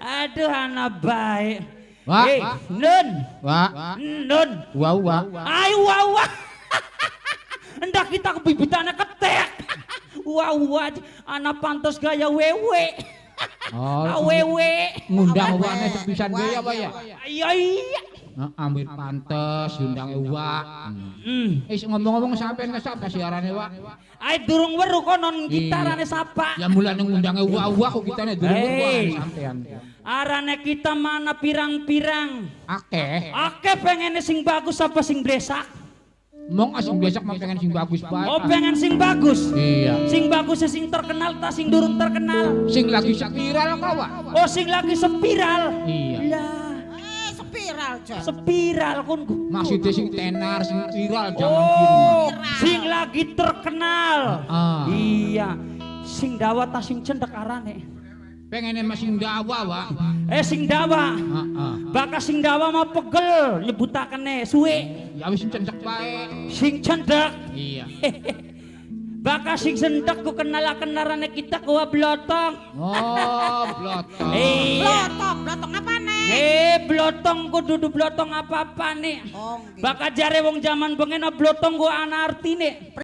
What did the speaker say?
Aduh anak baik. Wah, Nun. wah, Nun. wah, wah. Ayo wah. Hendak kita kebibitane ketek. Wah, anak pantas gaya wewe. Wewe. Ngundang wane sepisan gaya apa ya? Iya. Ambil pantes undang wak. Ngomong-ngomong sampean ke sapa siarane wak? Ayo durung weruh konon gitarane sapa? Ya mulane ngundange wak kok kitane durung weruh sampean. Arane kita mana pirang-pirang. Akeh Pengen sing bagus apa sing blesak? Mong asing besok mah pengen sing bagus bae. Oh pengen sing bagus? Iya. Sing bagus sing terkenal ta sing durung terkenal? Sing lagi spiral kok wak? Oh sing lagi spiral? Iya. Lah spiral Jon. Spiral kon. Maksudnya sing tenar sing viral jangan oh, sing lagi terkenal. Iya. Sing dawa ta sing cendek arane? Pengen sing dawa wak. Sing dawa. Bakal sing dawa mah pegel nyebutakene suwe. Ya wis cendek bae. Sing cendek. Iya. Bakal sing cendek ku kenal-kenarane kita ku blotong. Oh, blotong. Blotong apa nih? Blotong ku dudu blotong apa-apa nih. Oh, Bakal jare wong zaman bengen blotong ku ana artine.